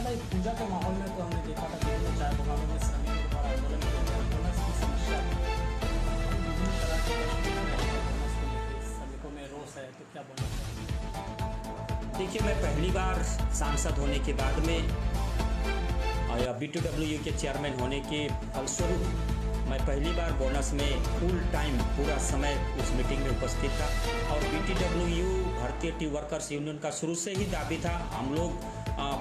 दादा एक पूजा के माहौल में तो हमने देखा था विभिन्न चाय बगानों में श्रमिकों द्वारा आंदोलन किया गया। बोनस की समस्या थी। हम विभिन्न तरह के प्रश्न देख रहे हैं बोनस को लेकर, श्रमिकों में रोष है, तो क्या बोलना चाहिए? देखिए, मैं पहली बार सांसद होने के बाद में BTWU के चेयरमैन होने के फलस्वरूप मैं पहली बार बोनस में फुल टाइम पूरा समय उस मीटिंग में उपस्थित था। और BTWU भारतीय टी वर्कर्स यूनियन का शुरू से ही दाबी था। हम लोग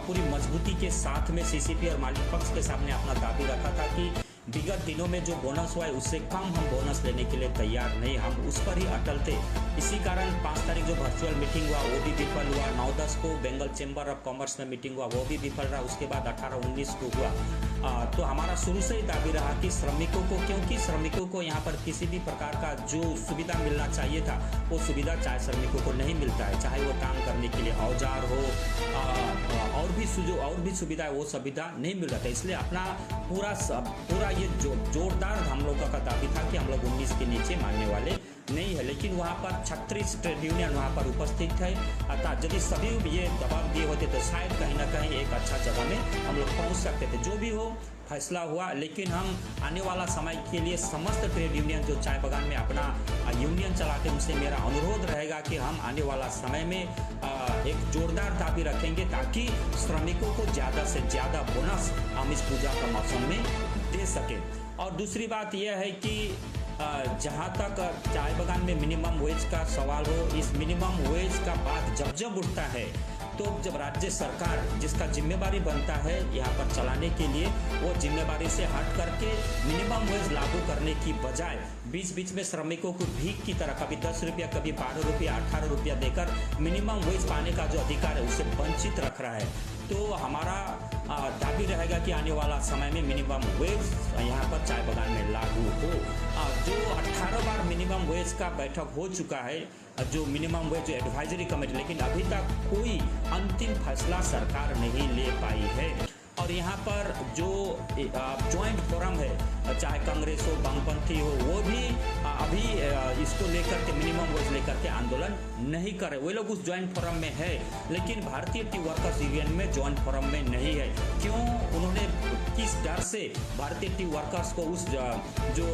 पूरी मजबूती के साथ में CCP और मालिक पक्ष के सामने अपना दाबी रखा था कि विगत दिनों में जो बोनस हुआ है उससे कम हम बोनस लेने के लिए तैयार नहीं, हम उस पर ही अटल थे। इसी कारण 5 तारीख जो वर्चुअल मीटिंग हुआ वो भी विफल हुआ। 9-10 को बेंगल चैम्बर ऑफ कॉमर्स में मीटिंग हुआ, वो भी विफल रहा। उसके बाद 18-19 को हुआ। तो हमारा शुरू से ही दाबी रहा कि श्रमिकों को, क्योंकि श्रमिकों को यहाँ पर किसी भी प्रकार का जो सुविधा मिलना चाहिए था वो सुविधा चाहे श्रमिकों को नहीं मिलता है। चाहे वो काम करने के लिए औजार हो, और भी सुविधा, वो सुविधा नहीं मिल रहा था। इसलिए अपना पूरा ये जोरदार हम लोगों का दाबी था कि हम लोग 19 के नीचे मानने वाले नहीं है। लेकिन वहाँ पर 36 ट्रेड यूनियन वहाँ पर उपस्थित है। अर्थात यदि सभी ये दबाव दिए होते तो शायद कहीं ना कहीं एक अच्छा जगह में हम लोग पहुँच सकते थे। जो भी हो, फैसला हुआ। लेकिन हम आने वाला समय के लिए समस्त ट्रेड यूनियन जो चाय बागान में अपना यूनियन चलाते हैं उनसे मेरा अनुरोध रहेगा कि हम आने वाला समय में एक जोरदार दाबी रखेंगे ताकि श्रमिकों को ज़्यादा से ज़्यादा बोनस हम इस पूजा का मौसम में दे सकें। और दूसरी बात यह है कि जहाँ तक चाय बागान में मिनिमम वेज का सवाल हो, इस मिनिमम वेज का बात जब उठता है तो जब राज्य सरकार जिसका जिम्मेवारी बनता है यहाँ पर चलाने के लिए, वो जिम्मेवारी से हट करके मिनिमम वेज लागू करने की बजाय बीच बीच में श्रमिकों को भीख की तरह कभी 10 रुपया, कभी 12 रुपया, 18 रुपया देकर मिनिमम वेज पाने का जो अधिकार है उसे वंचित रख रहा है। तो हमारा दाबी रहेगा कि आने वाला समय में मिनिमम वेज यहाँ पर चाय बागान में लागू हो। जो 18 बार मिनिमम वेज का बैठक हो चुका है, जो मिनिमम वेज एडवाइजरी कमेटी, लेकिन अभी तक कोई अंतिम फैसला सरकार नहीं ले पाई है। और यहाँ पर जो जॉइंट फोरम है, चाहे कांग्रेस हो, वामपंथी हो, वो भी अभी इसको लेकर के मिनिमम वेज लेकर के आंदोलन नहीं करे। वो लोग उस जॉइंट फोरम में है, लेकिन भारतीय टी वर्कर्स यूनियन में जॉइंट फोरम में नहीं है। क्यों? उन्होंने किस डर से भारतीय टी वर्कर्स को उस जो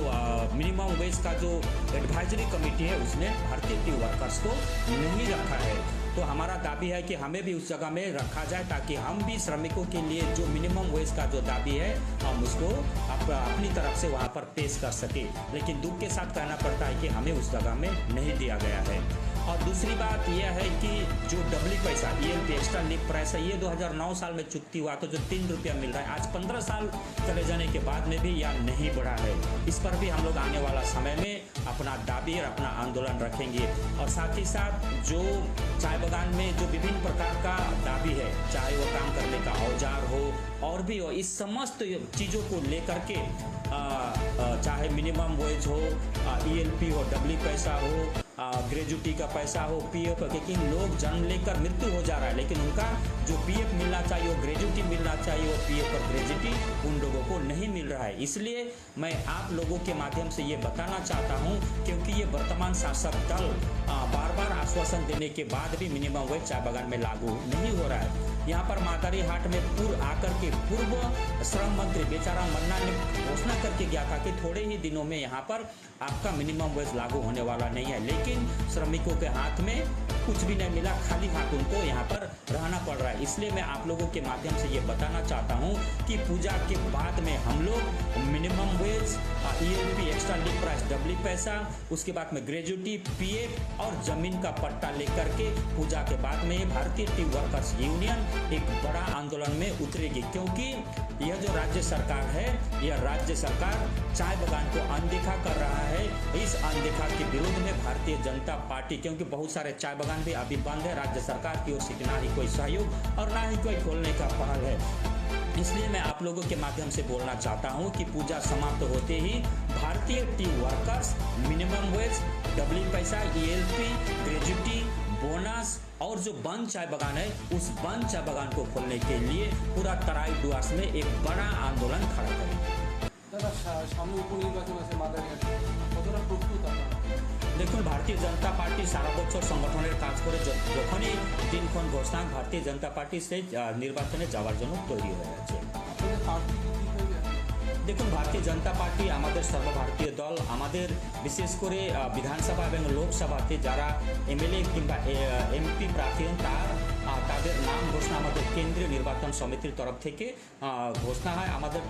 मिनिमम वेज का जो एडवाइजरी कमेटी है उसने भारतीय टी वर्कर्स को नहीं रखा है। तो हमारा दाबी है कि हमें भी उस जगह में रखा जाए ताकि हम भी श्रमिकों के लिए जो मिनिमम वेज का जो दाबी है हम उसको अपनी तरफ से वहाँ पर पेश कर सके। लेकिन दुख के साथ कहना पड़ता है कि हमें उस जगह में नहीं दिया गया है। और दूसरी बात यह है कि जो डबली पैसा ELP एक्स्ट्रा लीव प्राइस है, ये 2009 साल में चुकती हुआ तो जो 3 रुपया मिल रहा है, आज 15 साल चले जाने के बाद में भी यह नहीं बढ़ा है। इस पर भी हम लोग आने वाला समय में अपना दाबी और अपना आंदोलन रखेंगे। और साथ ही साथ जो चाय बागान में जो विभिन्न प्रकार का दाबी है, चाहे वो काम करने का औजार हो और भी हो, इस समस्त चीज़ों को लेकर के चाहे मिनिमम वेज हो, ELP हो, डबली पैसा हो, ग्रेजुटी का पैसा हो, PF, क्योंकि लोग जन्म लेकर मृत्यु हो जा रहा है, लेकिन उनका जो PF मिलना चाहिए, वो ग्रेजुटी मिलना चाहिए, वो PF और ग्रेजुटी उन लोगों को नहीं मिल रहा है। इसलिए मैं आप लोगों के माध्यम से ये बताना चाहता हूँ, क्योंकि ये वर्तमान शासक दल बार बार आश्वासन देने के बाद भी मिनिमम वेज चाय बागान में लागू नहीं हो रहा है। यहाँ पर मातारी हाट में आकर के पूर्व श्रम मंत्री बेचारा मन्ना ने घोषणा करके गया था कि थोड़े ही दिनों में यहाँ पर आपका मिनिमम वेज लागू होने वाला नहीं है, लेकिन श्रमिकों के हाथ में कुछ भी नहीं मिला, खाली हाथ उनको यहाँ पर रहना पड़ रहा है। इसलिए मैं आप लोगों के माध्यम से ये बताना चाहता हूँ कि पूजा के बाद में हम लोग minimum wage, ELP extra leave price, doubly पैसा, उसके बाद में ग्रेजुटी, PF और जमीन का पट्टा लेकर के पूजा के बाद में भारतीय टी वर्कर्स यूनियन एक बड़ा आंदोलन में उतरेगी। क्योंकि यह जो राज्य सरकार है, यह राज्य सरकार चाय बागान को अनदेखा कर रहा है। इस अनदेखा के विरोध में भारतीय जनता पार्टी, क्योंकि बहुत सारे चाय बागान भी अभी बंद है, राज्य सरकार की ओर से ना ही कोई सहयोग और ना ही कोई खोलने का पहल है। इसलिए मैं आप लोगों के माध्यम से बोलना चाहता हूं कि पूजा समाप्त होते ही भारतीय टी वर्कर्स मिनिमम वेज, डबली पैसा, ELP, ग्रेजुटी, बोनस और जो बंद चाय बागान है उस बंद चाय बागान को खोलने के लिए पूरा तराई डुआर्स में एक बड़ा आंदोलन खड़ा करें। दादा, सामने उपनिर्वाचन আছে মাদারিহাটে, কতটা প্রস্তুত আপনারা? দেখুন, ভারতীয় জনতা পার্টি সারা বছর সংগঠনের কাজ করে যখনই দিনক্ষণ ঘোষণা ভারতীয় জনতা পার্টি সেই নির্বাচনে যাওয়ার জন্য তৈরি হয়ে আছে। আপনাদের প্রার্থী কি ঠিক হয়ে গেছে? দেখুন, ভারতীয় জনতা পার্টি আমাদের সর্বভারতীয় দল। আমাদের বিশেষ করে বিধানসভা এবং লোকসভাতে যারা এমএলএ কিংবা এমপি প্রার্থী হন তাদের নাম ঘোষণা আমাদের কেন্দ্রীয় নির্বাচন সমিতির তরফ থেকে ঘোষণা হয়। আমাদের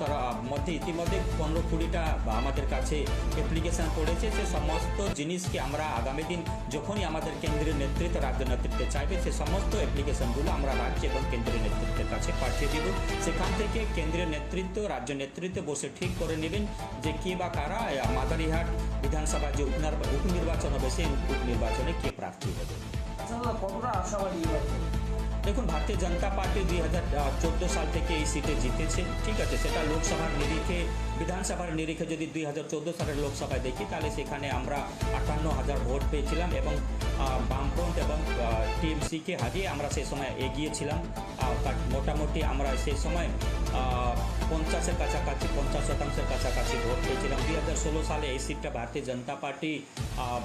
মধ্যে ইতিমধ্যে 15-20টা আমাদের কাছে অ্যাপ্লিকেশন পড়েছে। সে সমস্ত জিনিসকে আমরা আগামী দিন যখনই আমাদের কেন্দ্রীয় নেতৃত্ব রাজ্য নেতৃত্বে চাইবে সে সমস্ত অ্যাপ্লিকেশনগুলো আমরা রাজ্য এবং কেন্দ্রীয় নেতৃত্বের কাছে পাঠিয়ে দিব। সেখান থেকে কেন্দ্রীয় নেতৃত্ব রাজ্য নেতৃত্ব বসে ঠিক করে নেবেন যে কে বা কারা মাদারিহাট বিধানসভা যে উপনির্বাচন হবে সেই উপনির্বাচনে কে প্রার্থী হবে। আচ্ছা দাদা, কতটা আশাবাদী এবার? দেখুন, ভারতীয় জনতা পার্টি 2014 সাল থেকে এই সিটে জিতেছে, ঠিক আছে। সেটা লোকসভার নিরিখে, বিধানসভার নিরিখে যদি 2014 সালের লোকসভায় দেখি তাহলে সেখানে আমরা 58,000 ভোট পেয়েছিলাম এবং বামফ্রন্ট এবং টিএমসিকে হারিয়ে আমরা সেই সময় এগিয়েছিলাম। মোটামুটি আমরা সেই সময় 50-এর কাছাকাছি 50% কাছাকাছি ভোট পেয়েছিলাম। 2016 সালে এই সিটটা ভারতীয় জনতা পার্টি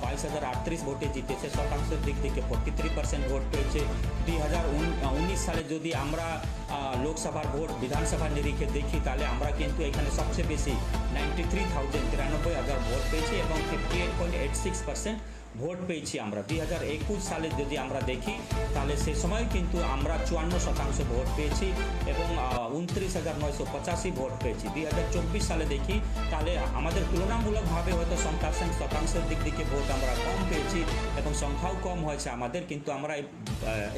22,038 ভোটে জিতেছে, শতাংশের দিক থেকে 43% ভোট পেয়েছে। 2019 সালে যদি আমরা লোকসভার ভোট বিধানসভার নিরিখে দেখি তাহলে আমরা কিন্তু এখানে সবচেয়ে বেশি 93,000 ভোট পেয়েছি এবং 58.86% ভোট পেয়েছি আমরা। 2021 সালে যদি আমরা দেখি তাহলে সে সময় কিন্তু আমরা 54% ভোট পেয়েছি এবং 29,985 ভোট পেয়েছি। 2024 সালে দেখি তাহলে আমাদের তুলনামূলকভাবে হয়তো শতাংশের দিক থেকে ভোট আমরা কম পেয়েছি এবং সংখ্যাও কম হয়েছে আমাদের, কিন্তু আমরা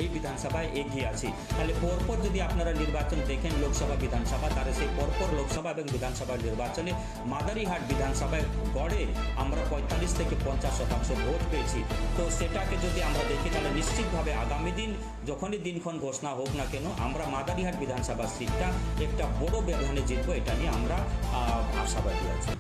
এই বিধানসভায় এগিয়ে আছি। তাহলে পরপর যদি আপনারা নির্বাচন দেখেন লোকসভা বিধানসভা, তাহলে সেই পরপর লোকসভা এবং বিধানসভা নির্বাচনে মাদারিহাট বিধানসভায় গড়ে আমরা 45 থেকে 50% ভোট পেয়েছি। তো সেটাকে যদি আমরা দেখি তাহলে নিশ্চিতভাবে আগামী দিন যখনই দিনক্ষণ ঘোষণা হোক না কেন আমরা মাদারিহাট বিধানসভা সিটটা একটা বড় ব্যবধানে জিতবো, এটা নিয়ে আমরা আশাবাদী আছি।